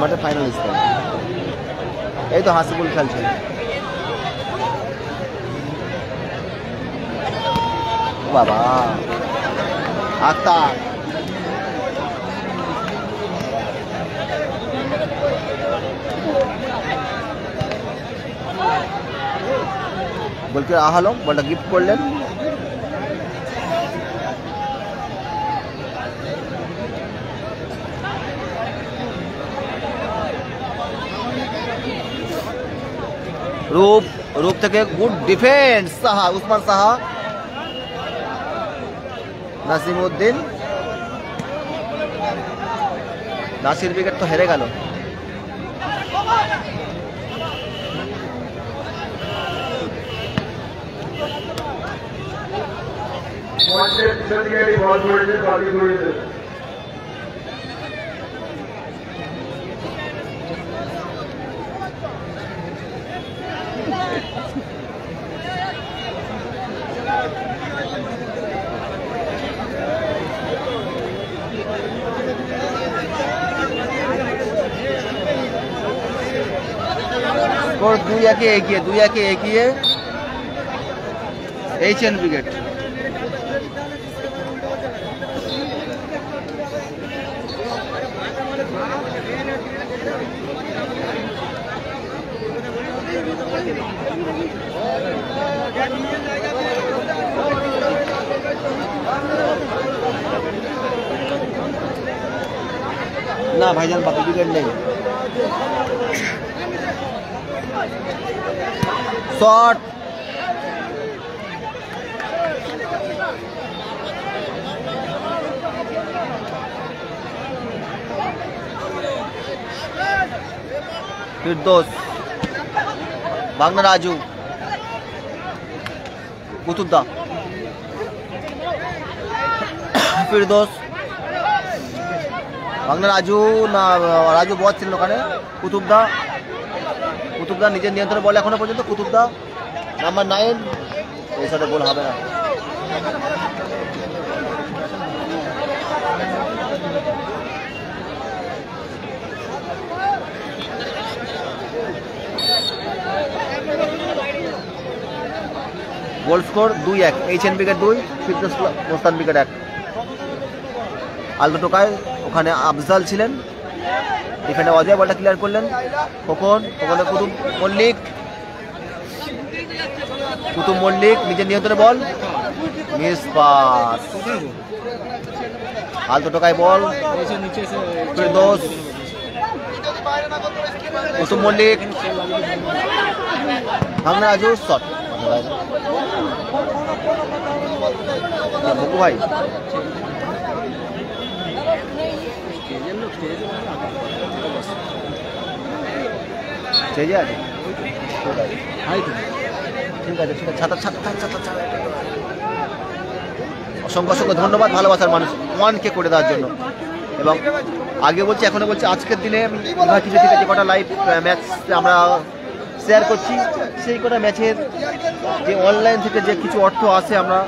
মাঠে ফাইনালিস্ট, এই তো হাসিবুল খেলছে। বাবা আক্তার, বলকে আহালম বলটা গিফট করলেন। রূপ থেকে good defence, Saha, Usman Saha, Nasimuddin. Nasir brigade তো হেরে গেল। স্কোর 2-1 এগিয়ে এইচএন ব্রিগেড। না ভাইজান, বাকি ব্রিগেড নেই। শট, ফিরদৌস, ভাগনা রাজু, কুতুবদা, ফিরদৌস, ভাগনা রাজু। না রাজু বল ছিলেন ওখানে। কুতুবদা নিজের নিয়ন্ত্রণে বল এখনো পর্যন্ত। কুতুবদা নাম্বার 9, এই সাথে গোল হবে না। Goal score 2-1 HN brigade 2, Firdous Mustan brigade 1। আলতো টোকায়, ওখানে আফজাল ছিলেন, ডিফেন্ডার অজয় বলটা ক্লিয়ার করলেন। ওখানে কুতুব মল্লিক নিজের নিয়ন্ত্রণে বল, মিস পাস, আলতো টোকায় বল, ফিরদৌস, কুতুব মল্লিক, ভাঙনা রাজু শট, বকু ভাই স্টেজে আছে, ঠিক আছে ছাতা। অসংখ্য অসংখ্য ধন্যবাদ ভালোবাসার মানুষ 1K করে দেওয়ার জন্য। এবং আগে বলছি এখনো বলছি, আজকের দিনে ইউনিভার্সিটি থেকে যে কটা লাইভ ম্যাচ আমরা শেয়ার করছি, সেই কটা ম্যাচের যে অনলাইন থেকে যে কিছু অর্থ আসে, আমরা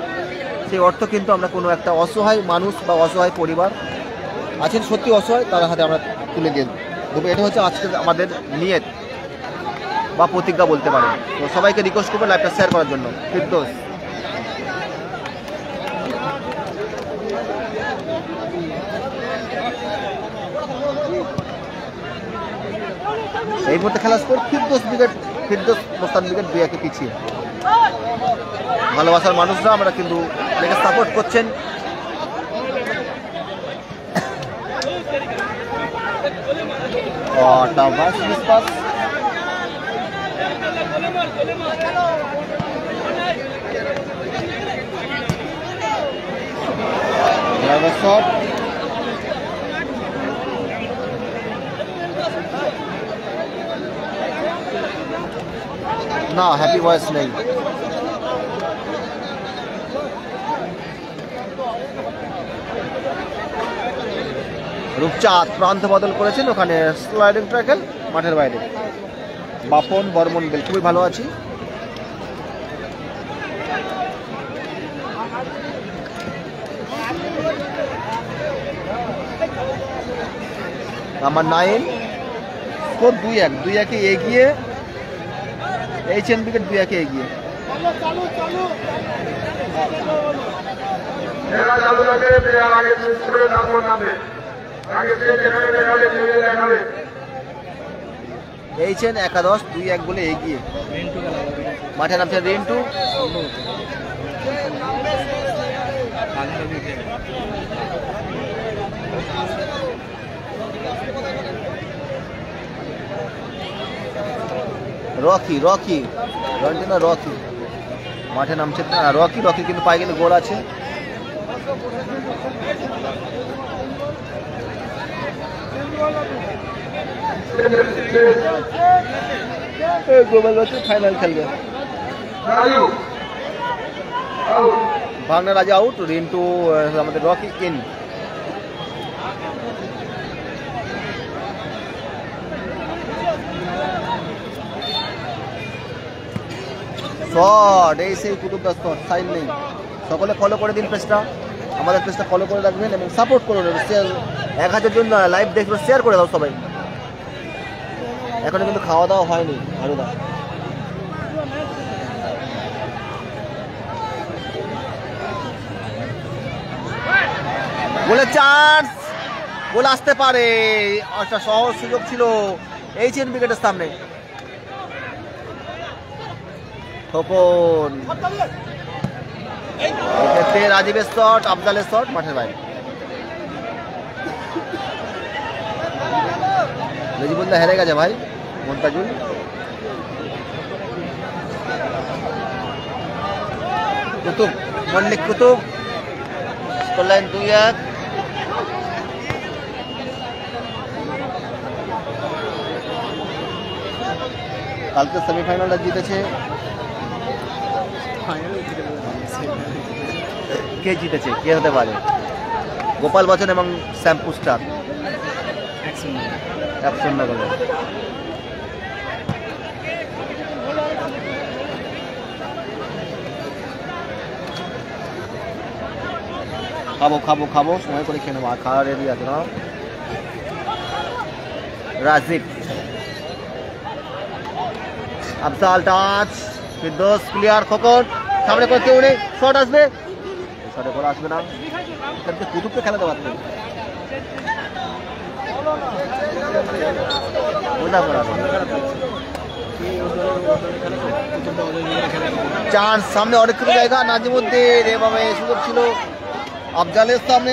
সেই অর্থ কিন্তু আমরা কোনো একটা অসহায় মানুষ বা অসহায় পরিবার আছেন সত্যি অসহায়, তার হাতে আমরা তুলে দিয়ে দেবো। এটা হচ্ছে আজকে আমাদের নিয়ত বা প্রতিজ্ঞা বলতে পারেন। তো সবাইকে রিকোয়েস্ট করবো লাইভটা শেয়ার করার জন্য। ফিরদৌস এই মুহূর্তে খেলা স্কোর ফিরদৌস মোস্তান ব্রিগেড 2-1 পিছিয়ে। ভালোবাসার মানুষরা আমরা কিন্তু অনেকে সাপোর্ট করছেন। শট না, হ্যাপি ভয়েস নেই। রূপচাঁদ প্রান্ত বদল করেছেন, ওখানে স্লাইডিং ট্র্যাকেল মাঠের বাইরে। বাপন বর্মন বেল খুবই ভালো আছি। নাম্বার 9 স্কোর 2-1 এগিয়ে। HN ব্রিগেড 2-1 এগিয়ে। খেলা চালু রাখে, প্লেয়ার আগে চুজ করে তারপর নামে। আগে যে যেখানে দেখাবে চলে দেখাবে। HN একাদশ 2-1 বলে এগিয়ে। মাঠে নামছে রিন্টু। রকি মাঠে নামছে রকি কিন্তু পায়ে গেলে গোল আছে। গ্লোবাল ফাইনাল খেলবে। ভাঙনা রাজা আউট, রিন্টু আমাদের রকি ইন। শট, এই সেই কুতুবদাস শট, সাইন নেই। সকলে ফলো করে দিন পেজটা, আমাদের পেজটা ফলো করে রাখবেন এবং সাপোর্ট করুন। 1000 জন লাইভ দেখলো, শেয়ার করে দাও সবাই। এখনো কিন্তু খাওয়া দাওয়া হয়নি হারুদা। গোলের চান্স, গোল আসতে পারে, একটা সহজ সুযোগ ছিল HN ব্রিগেডের সামনে। খোকন, এক্ষেত্রে রাজীবের শট, আফজালের শট মাঠের বাইরে। রেজিবুল্লাহ হেরে গেছে ভাই, মন্তাজুল। কুতুব মল্লিক, কুতুব স্কোরলাইন 2-1। কালকে সেমিফাইনালটা জিতেছে, কে জিতেছে, কে হতে পারে? গোপাল বচ্চন এবং শ্যাম্পু স্টার 1-0 গোলে। খাবো সময় করে খেয়ে নেবো, আর খাওয়া রেডি আছে না। রাজীব, আফজাল টাচ, ফিরদৌস ক্লিয়ার, খোকন সামনে করে কেউ নেই, শট আসবে, শটে গোল আসবে না। কুতুবকে খেলাতে পারতেন। চান্স সামনে অনেকগুলো জায়গা, নাজিমুদ্দিন এভাবে সুযোগ ছিল আফজালের সামনে,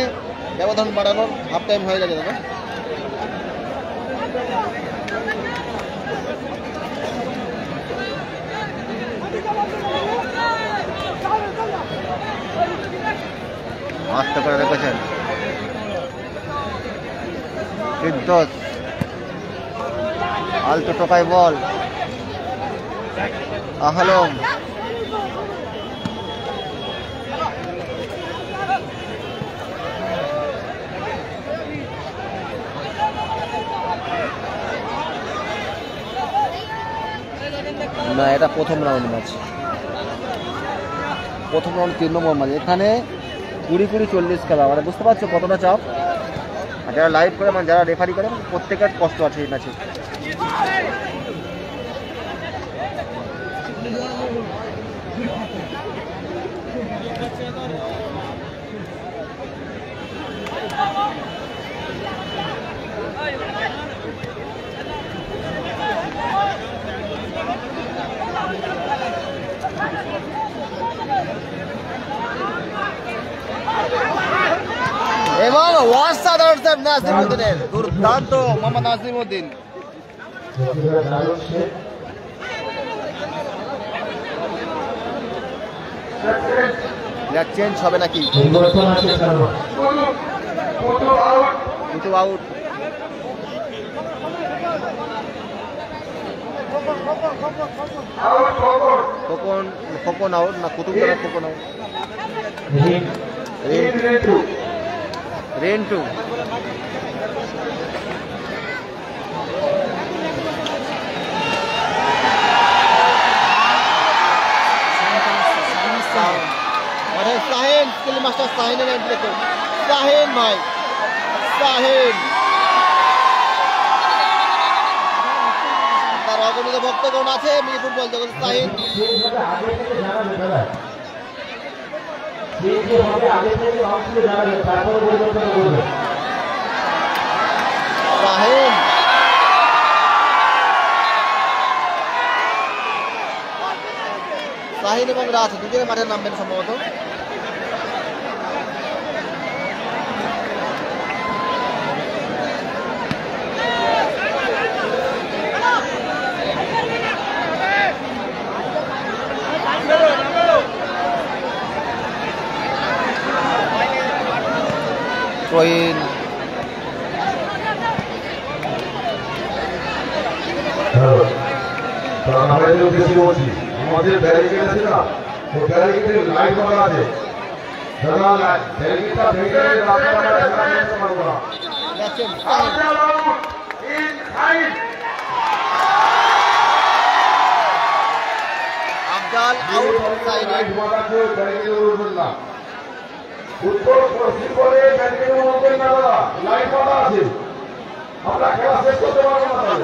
ব্যবধান বাড়ানোর। হাফ টাইম হয়ে গেছে দাদা। আস্তে করে রেখেছেন ফিরদৌস, আলতো টোকাই বল, আহলম না, এটা প্রথম রাউন্ড ম্যাচ, প্রথম রাউন্ড 3 নম্বর ম্যাচ। এখানে 20-40 খেলা, মানে বুঝতে পারছো কতটা চাপ। আর যারা লাইভ করে, মানে যারা রেফারি করে, প্রত্যেকের কষ্ট আছে এই ম্যাচে। এবং অসাধারণ সেভ নাজিমুদ্দিনের, দুর্দান্ত মোহাম্মদ নাজিমুদ্দিন। চেঞ্জ হবে নাকি? কিন্তু আউট। খোকন আউট না, কুতুবতলা খোকন আউট। রেন্টু মানে শাহিন, স্কিল মাস্টার শাহিনের এন্ট্রি দেখো। শাহিন ভাই, শাহিন তার অগণিত ভক্তগণ আছে মিনি ফুটবল জগৎ। শাহিন শাহিন শাহিন এবং রাজ দুজনে মাঠে নামবেন সম্ভবত। প্রইন আমাদের ব্যারিকেড আছে না, ও ব্যারিকেডের লাইট করা আছে দাদা, ব্যারিকেডটা ভেঙে আফজাল আউট সাইড। উত্তর পশ্চিম করে ব্যারিকেডের মধ্যে না দাদা, লাইট করা আছে, আমরা খেলা শেষ করতে পারবো না।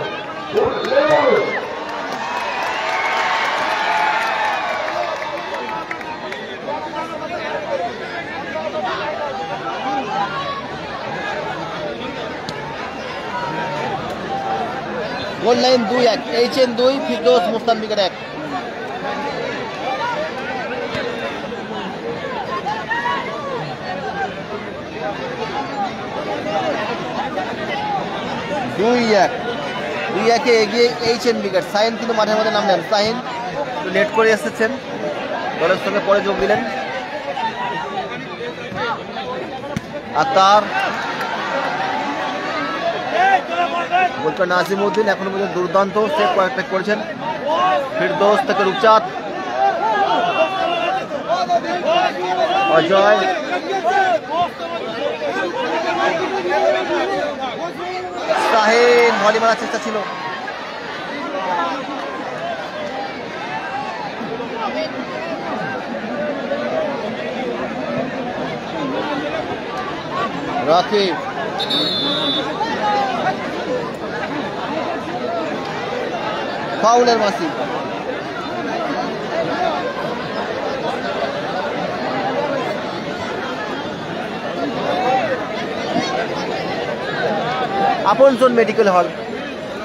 গোল লাইন 2-1, এইচএন 2, ফিরদৌস মুস্তানবিকের 1। দুই একে এগিয়ে এইচএন উইকেট। সাইন কিন্তু মাঠের মধ্যে নামলেন। সাইন লেট করে এসেছেন, দলের সঙ্গে পরে যোগ দিলেন। আর তার গোলকিপার নাজিমুদ্দিন এখনো পর্যন্ত দুর্দান্ত সেভ কয়েকটা করেছেন। ফিরদৌস থেকে রূপচাঁদ, অজয়, শাহিন ভলি মারার চেষ্টা ছিল। রাকিব ফাউলের মাসি। আপনজন মেডিকেল হল,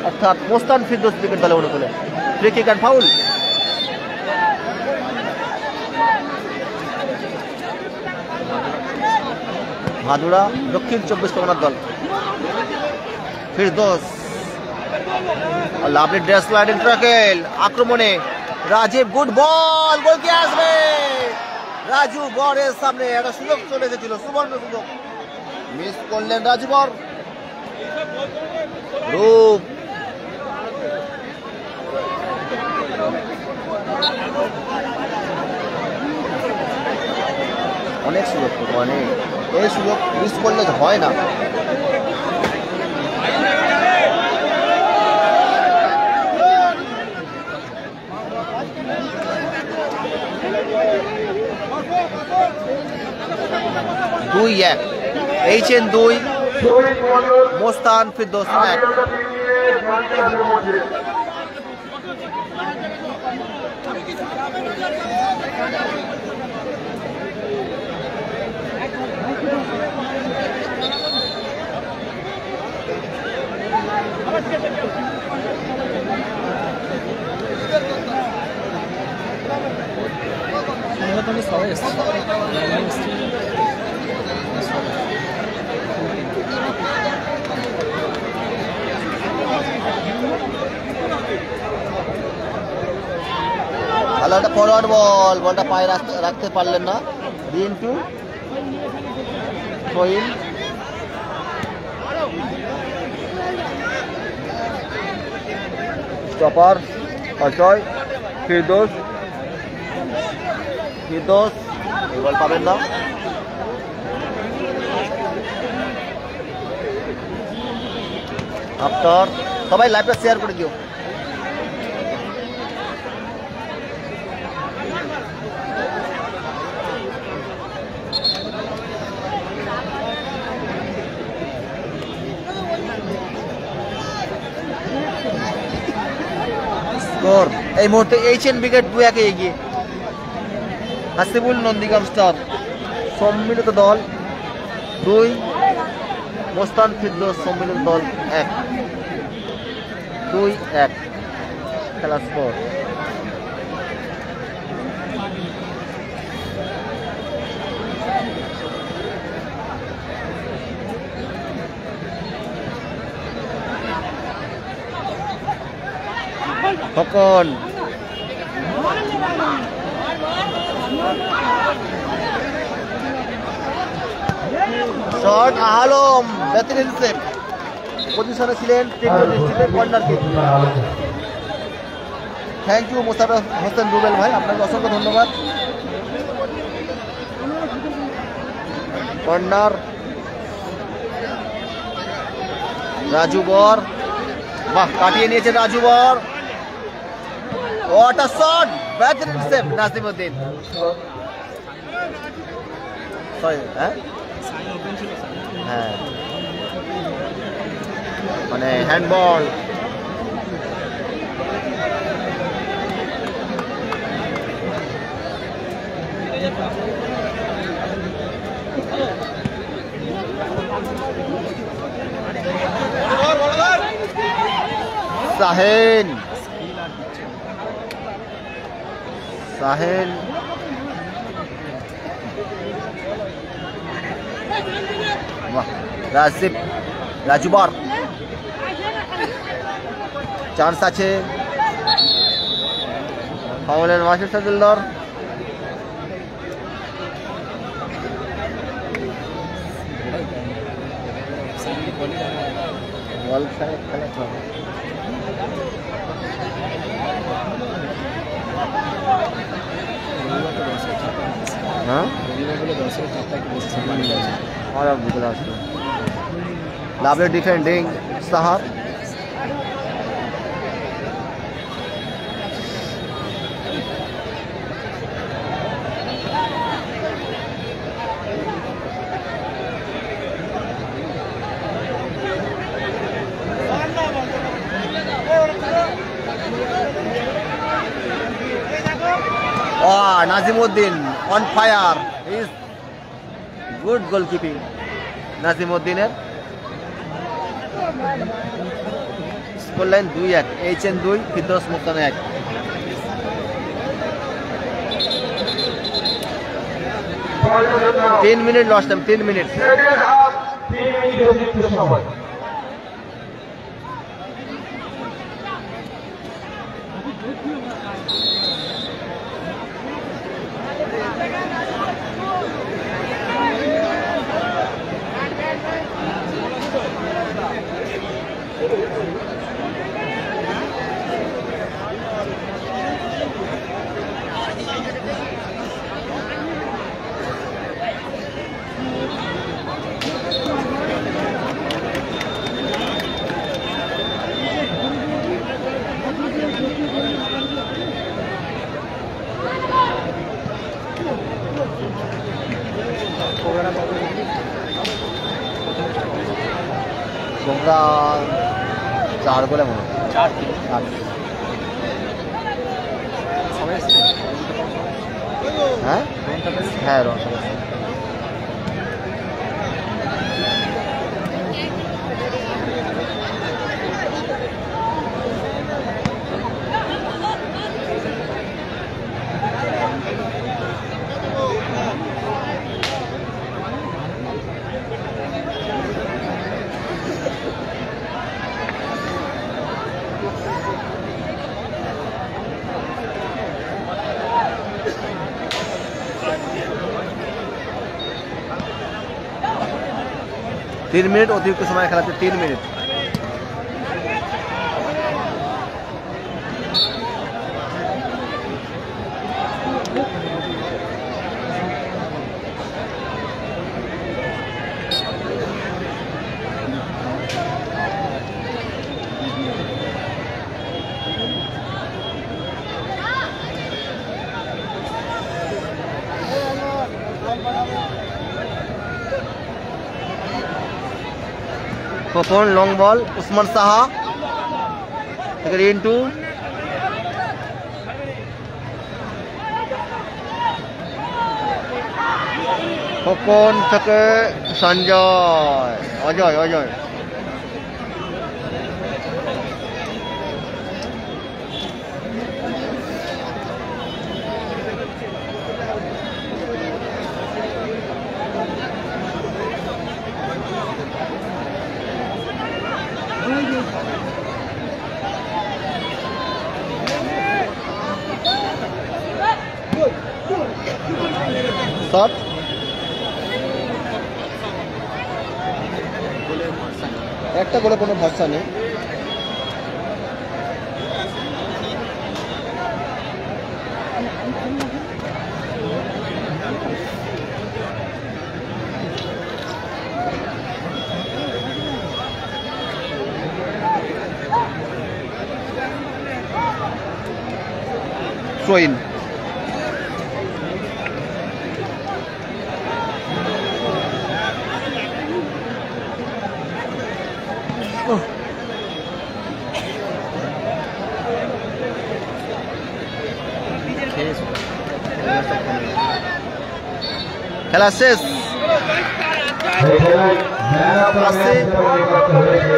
অর্থাৎ মোস্তান ফিরদৌস ক্রিকেট দলে অনুকূলে। Free kick and foul. Bhadura দক্ষিণ 24 পরগনার দল। Firdous lovely dress sliding tackle, আক্রমণে রাজীব, গুড বল, গোল কি আসবে? রাজু বরের সামনে একটা সুযোগ চলে এসেছিল, সুবর্ণ সুযোগ, মিস করলেন রাজু বর। রূপ অনেক সুযোগ, অনেক, এই সুযোগ মিস করলে হয় না। দুই এক, HN 2, মোস্তান ফিরদৌস 1। ভালো একটা ফরওয়ার্ড বল, বলটা পায়ে রাখতে পারলেন না। রিন্টু থ্রোইন, স্টপার অজয়, ফিরদৌস, ফিরদৌস এই বল পাবেন না। আফটার সবাই লাইভটা শেয়ার করে দিও। এই মুহূর্তে HN ব্রিগেড 2-1 এগিয়ে। হাসিবুল নন্দীগ্রাম স্টার সম্মিলিত দল 2, মোস্তান ফিরদৌস সম্মিলিত দল 1। 2-1 খেলা স্কোর। কখন শট আলম বেতরিন সেভ, পজিশনে ছিলেন corner kick. Thank you Mostafa Hossain Rubel ভাই, আপনাকে অসংখ্য ধন্যবাদ। কর্নার রাজু বর, বাহ কাটিয়ে নিয়েছে রাজু বর। What a shot! Better save Nazimuddin. Sorry, হ্যাঁ মানে হ্যান্ডবল। সাহেন, সাহেন রাজীব, রাজুবার চান্স আছে। ফাউলের ওয়াসিফ সাজুল্লাহর। বল খেলা Lovely defending Sahar. Oh, Nazimuddin on fire. He is good goalkeeping. Nazimuddin score line 2-1, HN 2, Firdous Mustan 1। Second 3 minute lost time, 3 minute. half, 3 minute অতিরিক্ত সময়। তোমরা 4 গোলে মনে হয়। 4 4। সবাই এসছে হ্যাঁ হ্যাঁ রস तीन मिनट अतिरिक्त समय खेलाते 3 minute. Popon long ball, Usman Saha take it into Popon থেকে সঞ্জয় অজয় অজয় শট একটা গোলে কোনো ভরসা নেই। থ্রো-ইন খেলা শেষ। এই খেলায় ম্যান অফ দ্য ম্যাচ হিসেবে নির্বাচিত হয়েছে